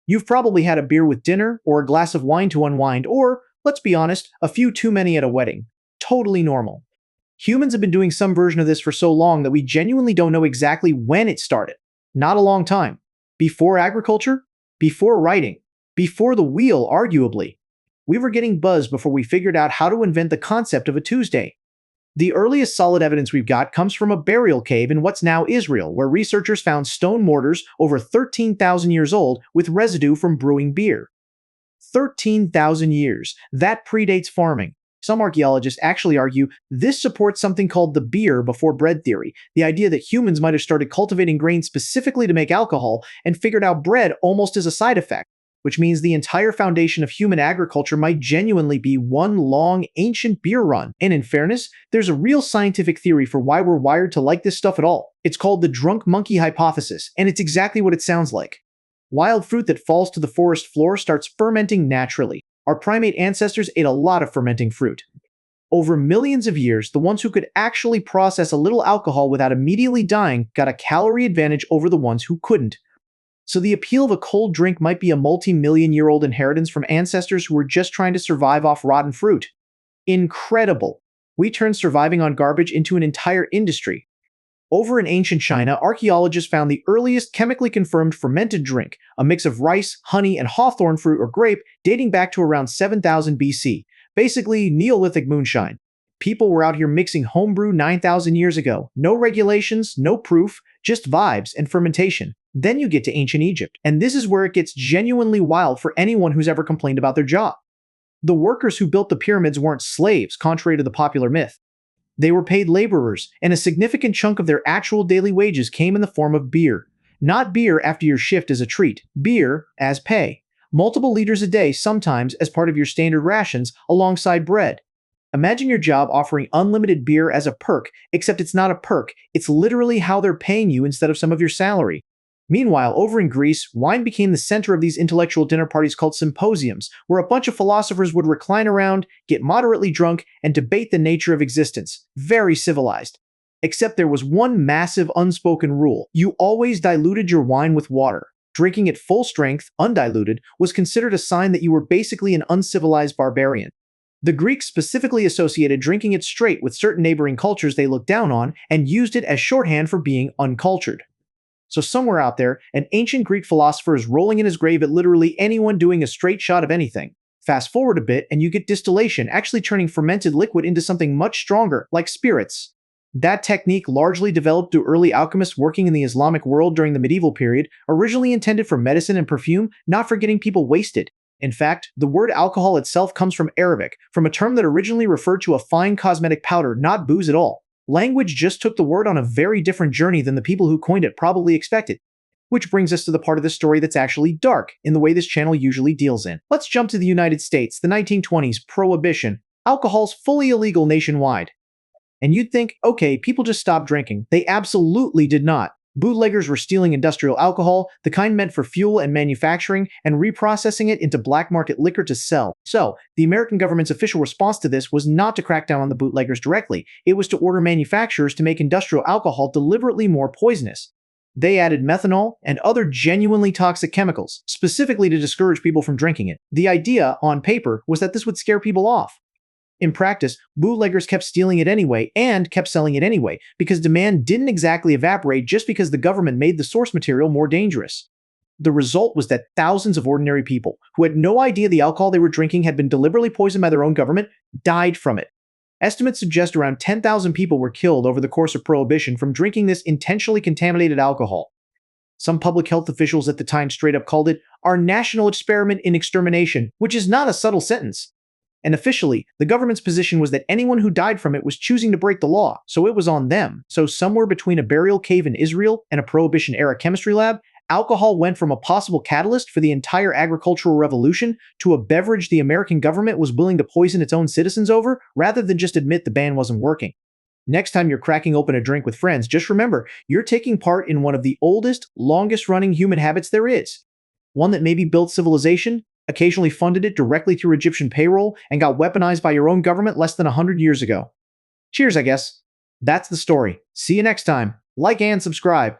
You've probably had a beer with dinner, or a glass of wine to unwind, or, let's be honest, a few too many at a wedding. Totally normal. Humans have been doing some version of this for so long that we genuinely don't know exactly when it started. Not a long time. Before agriculture? Before writing? Before the wheel, arguably. We were getting buzzed before we figured out how to invent the concept of a Tuesday. The earliest solid evidence we've got comes from a burial cave in what's now Israel, where researchers found stone mortars over 13,000 years old with residue from brewing beer. 13,000 years. That predates farming. Some archaeologists actually argue this supports something called the beer before bread theory, the idea that humans might have started cultivating grain specifically to make alcohol and figured out bread almost as a side effect, which means the entire foundation of human agriculture might genuinely be one long, ancient beer run. And in fairness, there's a real scientific theory for why we're wired to like this stuff at all. It's called the drunk monkey hypothesis, and it's exactly what it sounds like. Wild fruit that falls to the forest floor starts fermenting naturally. Our primate ancestors ate a lot of fermenting fruit. Over millions of years, the ones who could actually process a little alcohol without immediately dying got a calorie advantage over the ones who couldn't. So the appeal of a cold drink might be a multi-million-year-old inheritance from ancestors who were just trying to survive off rotten fruit. Incredible. We turned surviving on garbage into an entire industry. Over in ancient China, archaeologists found the earliest chemically confirmed fermented drink, a mix of rice, honey, and hawthorn fruit or grape dating back to around 7000 BC, basically Neolithic moonshine. People were out here mixing homebrew 9,000 years ago. No regulations, no proof, just vibes and fermentation. Then you get to ancient Egypt, and this is where it gets genuinely wild for anyone who's ever complained about their job. The workers who built the pyramids weren't slaves, contrary to the popular myth. They were paid laborers, and a significant chunk of their actual daily wages came in the form of beer. Not beer after your shift as a treat, beer as pay. Multiple liters a day, sometimes as part of your standard rations, alongside bread. Imagine your job offering unlimited beer as a perk, except it's not a perk, it's literally how they're paying you instead of some of your salary. Meanwhile, over in Greece, wine became the center of these intellectual dinner parties called symposiums, where a bunch of philosophers would recline around, get moderately drunk, and debate the nature of existence. Very civilized. Except there was one massive unspoken rule. You always diluted your wine with water. Drinking it full strength, undiluted, was considered a sign that you were basically an uncivilized barbarian. The Greeks specifically associated drinking it straight with certain neighboring cultures they looked down on and used it as shorthand for being uncultured. So somewhere out there, an ancient Greek philosopher is rolling in his grave at literally anyone doing a straight shot of anything. Fast forward a bit and you get distillation, actually turning fermented liquid into something much stronger, like spirits. That technique largely developed through early alchemists working in the Islamic world during the medieval period, originally intended for medicine and perfume, not for getting people wasted. In fact, the word alcohol itself comes from Arabic, from a term that originally referred to a fine cosmetic powder, not booze at all. Language just took the word on a very different journey than the people who coined it probably expected. Which brings us to the part of the story that's actually dark, in the way this channel usually deals in. Let's jump to the United States, the 1920s, Prohibition. Alcohol's fully illegal nationwide. And you'd think, okay, people just stopped drinking. They absolutely did not. Bootleggers were stealing industrial alcohol, the kind meant for fuel and manufacturing, and reprocessing it into black market liquor to sell. So, the American government's official response to this was not to crack down on the bootleggers directly. It was to order manufacturers to make industrial alcohol deliberately more poisonous. They added methanol and other genuinely toxic chemicals, specifically to discourage people from drinking it. The idea, on paper, was that this would scare people off. In practice, bootleggers kept stealing it anyway and kept selling it anyway, because demand didn't exactly evaporate just because the government made the source material more dangerous. The result was that thousands of ordinary people, who had no idea the alcohol they were drinking had been deliberately poisoned by their own government, died from it. Estimates suggest around 10,000 people were killed over the course of Prohibition from drinking this intentionally contaminated alcohol. Some public health officials at the time straight up called it our national experiment in extermination, which is not a subtle sentence. And officially, the government's position was that anyone who died from it was choosing to break the law, so it was on them. So somewhere between a burial cave in Israel and a Prohibition-era chemistry lab, alcohol went from a possible catalyst for the entire agricultural revolution to a beverage the American government was willing to poison its own citizens over, rather than just admit the ban wasn't working. Next time you're cracking open a drink with friends, just remember, you're taking part in one of the oldest, longest-running human habits there is. One that maybe built civilization, occasionally funded it directly through Egyptian payroll, and got weaponized by your own government less than 100 years ago. Cheers, I guess. That's the story. See you next time. Like and subscribe.